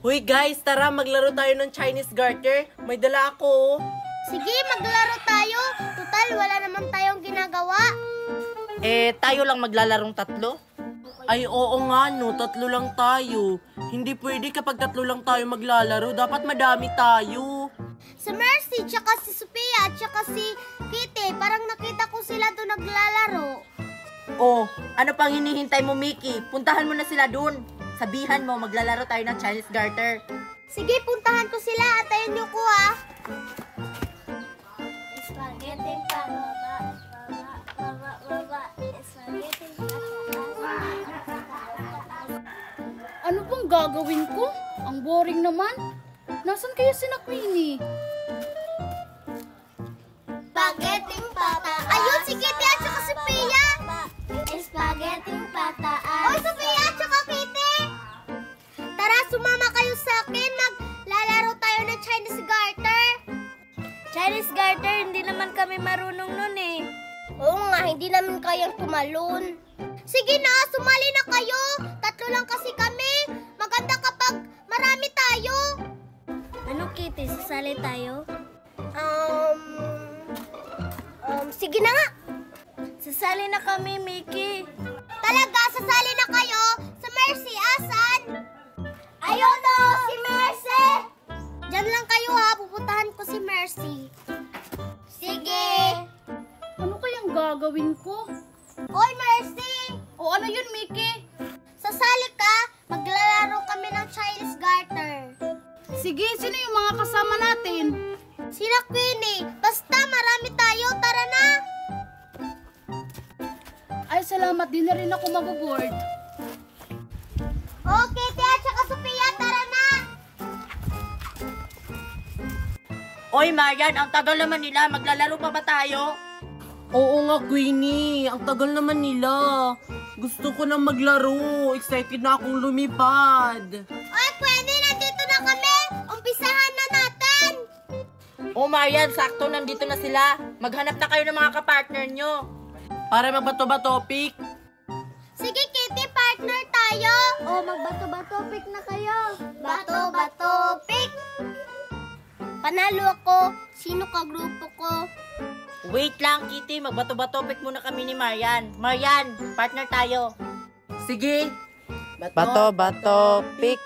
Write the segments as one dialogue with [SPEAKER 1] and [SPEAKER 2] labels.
[SPEAKER 1] Huy guys, tara maglaro tayo ng Chinese garter. May dala ako.
[SPEAKER 2] Sige, maglaro tayo. Total, wala naman tayong ginagawa.
[SPEAKER 1] Tayo lang maglalarong tatlo? Ay, oo nga no, tatlo lang tayo. Hindi pwede kapag tatlo lang tayo maglalaro. Dapat madami tayo.
[SPEAKER 2] Si Mercy, tsaka si Sophia, tsaka si Kitty, parang nakita ko sila doon naglalaro.
[SPEAKER 3] Oh, ano pang hinihintay mo, Mickey? Puntahan mo na sila doon. Sabihan mo, maglalaro tayo ng Chinese garter.
[SPEAKER 2] Sige, puntahan ko sila. Atayin niyo ko, ha.
[SPEAKER 4] Spaghetti pababa, baba, baba, spaghetti pababa.
[SPEAKER 5] Ano bang gagawin ko? Ang boring naman. Nasaan kaya si Queenie?
[SPEAKER 2] Spaghetti pataas. Ayun, si Kitty at saka si Sophia.
[SPEAKER 4] Spaghetti pataas.
[SPEAKER 2] Oy, Sophia at saka Kitty. Tara, sumama kayo sa akin. Maglalaro tayo ng Chinese garter.
[SPEAKER 4] Chinese garter, hindi naman kami marunong nun eh.
[SPEAKER 2] Oo nga, hindi namin kayang tumalon. Sige na, sumali na kayo. Tatlo lang kasi kami. Maganda kapag marami tayo.
[SPEAKER 4] Ano, Kitty? Sasali tayo?
[SPEAKER 2] Sige na nga.
[SPEAKER 4] Sasali na kami, Mickey.
[SPEAKER 2] Talaga, sasali na kayo. Sa Mercy, asan? Ayun o, si Mercy. Diyan lang kayo ha, pupuntahan ko si Mercy. Sige.
[SPEAKER 5] Ano kayang gagawin ko?
[SPEAKER 2] Oy, Mercy.
[SPEAKER 5] O ano yun, Mickey?
[SPEAKER 2] Sasali ka, maglalaro kami ng Chinese garter.
[SPEAKER 5] Sige, sino yung mga kasama natin?
[SPEAKER 2] Sina Queenie, basta marami tayo, tara na.
[SPEAKER 5] Ay, salamat, di na rin ako maboboard.
[SPEAKER 2] Oh, Kitty at saka Sophia, tara na.
[SPEAKER 3] Oy, Marian, ang tagal naman nila. Maglalaro pa ba tayo?
[SPEAKER 1] Oo nga, Queenie. Ang tagal naman nila. Gusto ko na maglaro. Excited na akong lumipad.
[SPEAKER 2] Oy, Queenie, nandito na kami. Umpisahan na natin.
[SPEAKER 3] Oh, Marian, sakto nandito na sila. Maghanap na kayo ng mga kapartner nyo.
[SPEAKER 1] Para magbato-bato pick.
[SPEAKER 2] Sige, Kitty, partner tayo.
[SPEAKER 4] Oh, magbato-bato, pick na kayo.
[SPEAKER 2] Bato, pick. Panalo ako. Sino ka grupo ko?
[SPEAKER 3] Wait lang, Kitty. Magbato-bato pick muna kami ni Marian. Marian, partner tayo.
[SPEAKER 1] Sige.
[SPEAKER 3] Bato-bato pick.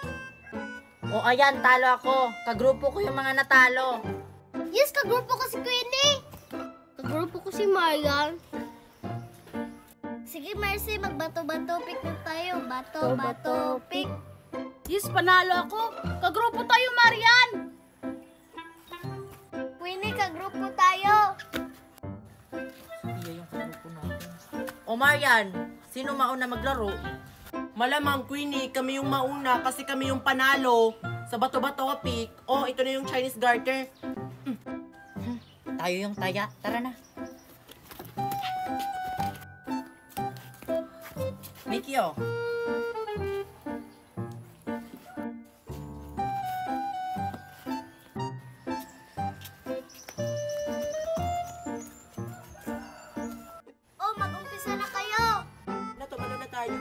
[SPEAKER 3] O, ayan, talo ako. Kagrupo ko yung mga natalo.
[SPEAKER 2] Yes, kagrupo ko si Queenie. Kagrupo ko si Marian.
[SPEAKER 4] Sige, Mercy, magbato-bato, pick na tayo. Bato-bato, pick.
[SPEAKER 5] Yes, panalo ako. Kagrupo tayo, Marian.
[SPEAKER 4] Queenie, kagrupo tayo.
[SPEAKER 3] Iya yung kagrupo natin. O, Marian, sino mauna maglaro?
[SPEAKER 1] Malamang, Queenie, kami yung mauna kasi kami yung panalo sa bato-bato pick. Oh, ito na yung Chinese garter.
[SPEAKER 3] Tayo yung taya. Tara na. Mickey, oh.
[SPEAKER 2] Oh, mag-umpisa na kayo.
[SPEAKER 1] Tumalo na tayo.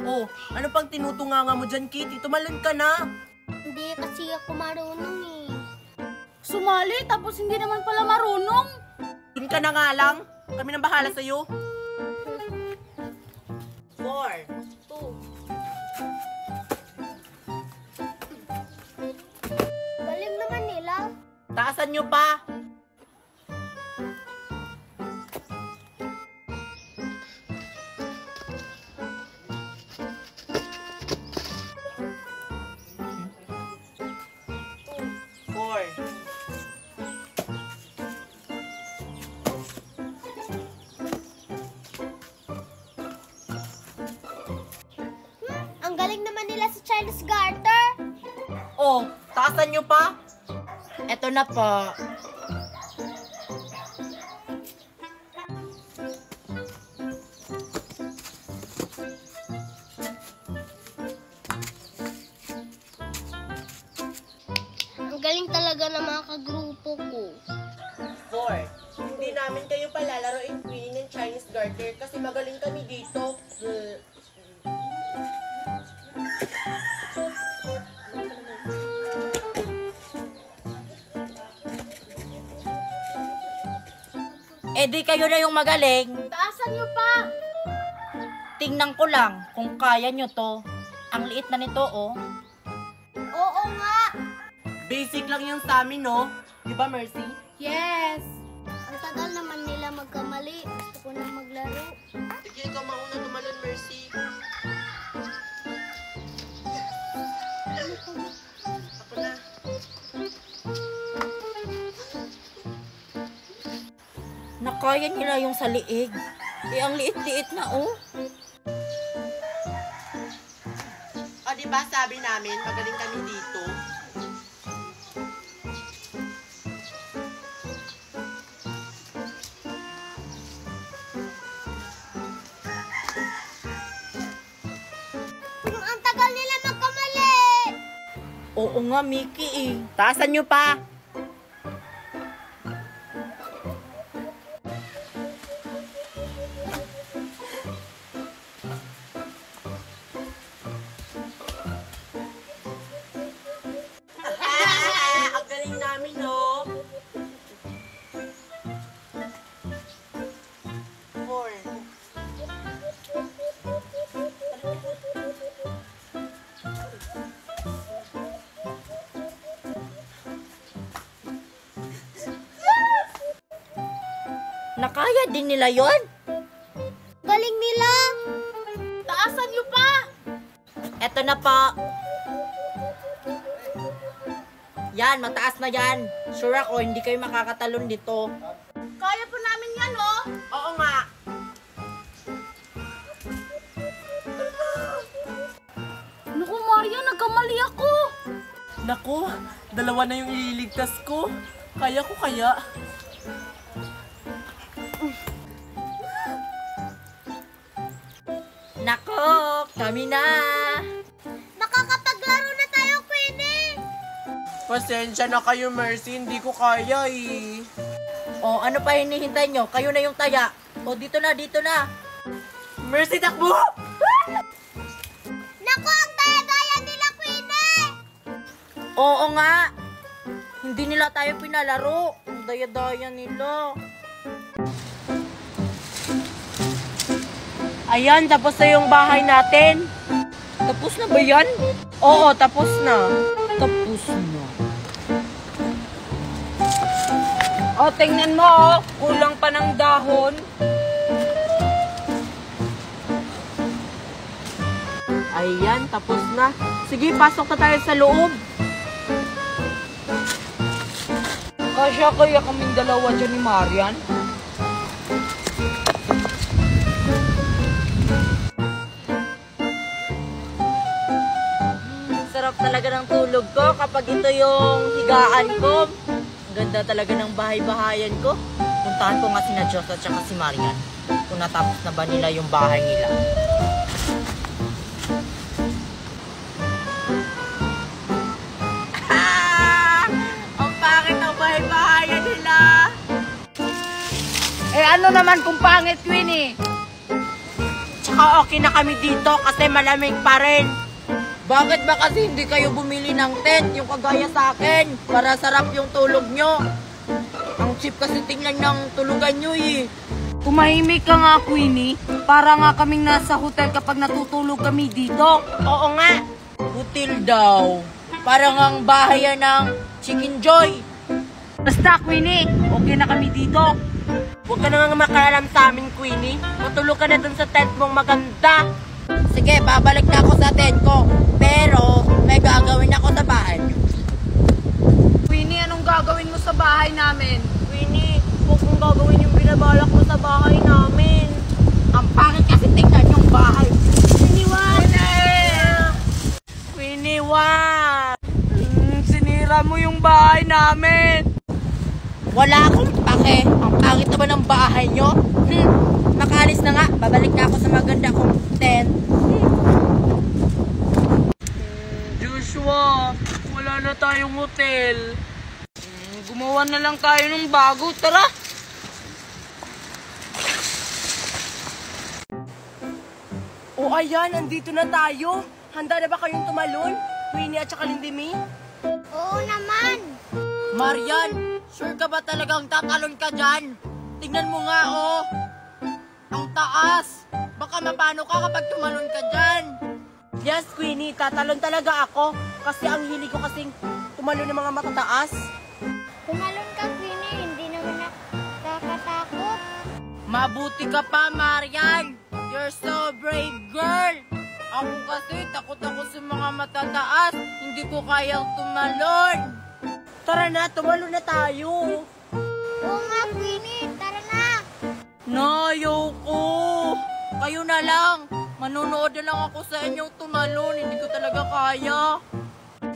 [SPEAKER 1] Oh, ano pang tinutunganga mo dyan, Kitty? Tumalon ka na.
[SPEAKER 2] Hindi kasi ako marunong eh.
[SPEAKER 5] Sumali, tapos hindi naman pala marunong.
[SPEAKER 1] Dun ka na nga lang. Kami nang bahala sa'yo. 4, 2.
[SPEAKER 2] Galing naman nila.
[SPEAKER 1] Taasan nyo pa.
[SPEAKER 2] Ang galing naman nila sa Chinese garter.
[SPEAKER 1] Oh, taasan nyo pa.
[SPEAKER 3] Eto na po.
[SPEAKER 2] Ang galing talaga ng mga kagrupo ko.
[SPEAKER 1] 4. Hindi namin kayo palalaroin Queen ng Chinese garter kasi magaling kami dito.
[SPEAKER 3] Eh di kayo na yung magaling.
[SPEAKER 5] Taasan nyo pa.
[SPEAKER 3] Tingnan ko lang kung kaya nyo to. Ang liit na nito, oh.
[SPEAKER 2] Oo nga.
[SPEAKER 1] Basic lang yung sa amin, no? Di ba, Mercy?
[SPEAKER 5] Yes.
[SPEAKER 2] Ang tagal naman nila magkamali. Gusto ko na maglaro.
[SPEAKER 1] Sige, ikaw mauna tumalon, Mercy. Ako na.
[SPEAKER 3] Nakaya nila yung sa liig. Eh, ang liit-liit na, oh.
[SPEAKER 1] O, di ba sabi namin, magaling kami dito?
[SPEAKER 2] Ang tagal nila magkamali.
[SPEAKER 3] Oo nga, Mickey, eh.
[SPEAKER 1] Taasan nyo pa! Ang galing namin, no? 4.
[SPEAKER 3] Nakaya din nila yon.
[SPEAKER 2] Galing nila.
[SPEAKER 5] Taasan nyo pa.
[SPEAKER 3] Eto na pa. Yan, mataas na yan. Sure ako, hindi kayo makakatalon dito.
[SPEAKER 5] Kaya po namin yan, oh.
[SPEAKER 1] Oo nga.
[SPEAKER 5] Naku, Maria, nagkamali ako.
[SPEAKER 1] Naku, dalawa na yung ililigtas ko. Kaya ko kaya.
[SPEAKER 3] Nako, kami na.
[SPEAKER 2] Makakapaglaro na tayo, Queenie.
[SPEAKER 1] Pasensya na kayo, Mercy. Hindi ko kaya eh.
[SPEAKER 3] O, ano pa hinihintay nyo? Kayo na yung taya. O, dito na, dito na.
[SPEAKER 1] Mercy, takbo!
[SPEAKER 2] Naku, ang daya-daya nila, Queenie.
[SPEAKER 3] Oo nga. Hindi nila tayo pinalaro. Ang daya-daya nila.
[SPEAKER 1] Ayan, tapos na yung bahay natin.
[SPEAKER 3] Tapos na ba yan?
[SPEAKER 1] Oo, tapos na.
[SPEAKER 3] Tapos na.
[SPEAKER 1] O, tingnan mo, oh. Kulang pa ng dahon. Ayan, tapos na. Sige, pasok na tayo sa loob. Kasya kaya kaming dalawa dyan ni Marian?
[SPEAKER 3] Sarap talaga ng tulog ko kapag ito yung higaan ko. Ang ganda talaga ng bahay-bahayan ko. Puntahan ko nga sina Diyos at saka si Marian. Kung natapos na ba nila yung bahay nila. Ang pangit ng bahay-bahayan nila.
[SPEAKER 1] Eh, ano naman kung pangit, Queenie? Tsaka okay na kami dito kasi malamig pa rin.
[SPEAKER 3] Bakit ba kasi hindi kayo bumili ng tent, yung kagaya sa akin, para sarap yung tulog nyo? Ang cheap kasi tingnan ng tulugan nyo eh.
[SPEAKER 6] Tumahimik ka nga, Queenie. Para nga kaming nasa hotel kapag natutulog kami dito.
[SPEAKER 1] Oo nga.
[SPEAKER 3] Hotel daw. Parang ang bahay yan ng Chicken Joy.
[SPEAKER 6] Basta, Queenie, okay na kami dito.
[SPEAKER 1] Huwag ka na nga makaalam sa amin, Queenie. Matulog ka na dun sa tent mong maganda.
[SPEAKER 3] Sige, babalik na ako sa tent ko. Pero, may gagawin ako sa bahay.
[SPEAKER 6] Queenie, anong gagawin mo sa bahay namin?
[SPEAKER 1] Queenie, huwag mong gagawin yung binabalak mo sa bahay namin.
[SPEAKER 3] Ang pangit kasi tingnan yung bahay.
[SPEAKER 1] Queenie, wag! Queenie, wag!
[SPEAKER 6] Sinira mo yung bahay namin.
[SPEAKER 3] Wala akong pake. Ang pangit naman ng bahay nyo. Makaalis na nga. Babalik na ako sa maganda kong tent.
[SPEAKER 6] Joshua, wala na tayong hotel. Gumawa na lang tayo ng bago. Tara!
[SPEAKER 1] O ayan, andito na tayo. Handa na ba kayong tumalon? Queenie at saka Lindimi?
[SPEAKER 2] Oo naman.
[SPEAKER 3] Marian, sure ka ba talagang tatalon ka dyan? Tingnan mo nga, oh. Ang taas. Baka mapano ka kapag tumalon ka dyan. Yes, Queenie, tatalon talaga ako. Kasi ang hilig ko kasing tumalon ng mga matataas.
[SPEAKER 2] Tumalon ka, Queenie. Hindi naman nakakatakot.
[SPEAKER 3] Mabuti ka pa, Marian. You're so brave, girl. Ako kasi takot ako sa mga matataas. Hindi ko kayang tumalon. Tara na, tumalon na tayo.
[SPEAKER 2] Oo nga, Queenie. Tara na.
[SPEAKER 3] Ayoko. Kayo na lang. Manonood na lang ako sa inyong tumalon. Hindi ko talaga kaya.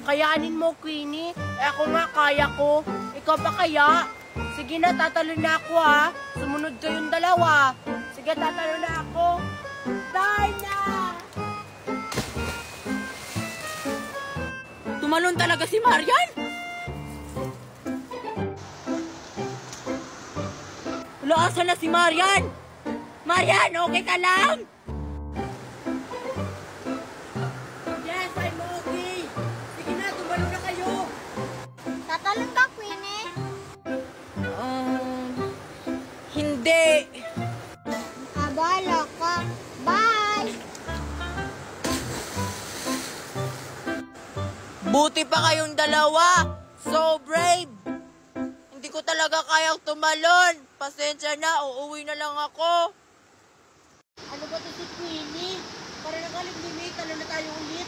[SPEAKER 3] Kayanin mo, Queenie. Ako nga kaya ko. Ikaw pa kaya? Sige na, tatalon na ako ha. Sumunod kayong dalawa. Sige, tatalon na ako. Tayo na! Tumalon talaga si Marian? Wala, asan na si Marian? Marian, okay ka lang? Yes, I'm okay. Sige na, tumalon na kayo.
[SPEAKER 2] Tatalon ka, Queenie.
[SPEAKER 3] Hindi.
[SPEAKER 2] Abala ka. Bye!
[SPEAKER 3] Buti pa kayong dalawa. So brave. Hindi ko talaga kayang tumalon. Pasensya na, uuwi na lang ako. Ano ba to si Queenie? Para nakalimlimit, talo na tayo ulit.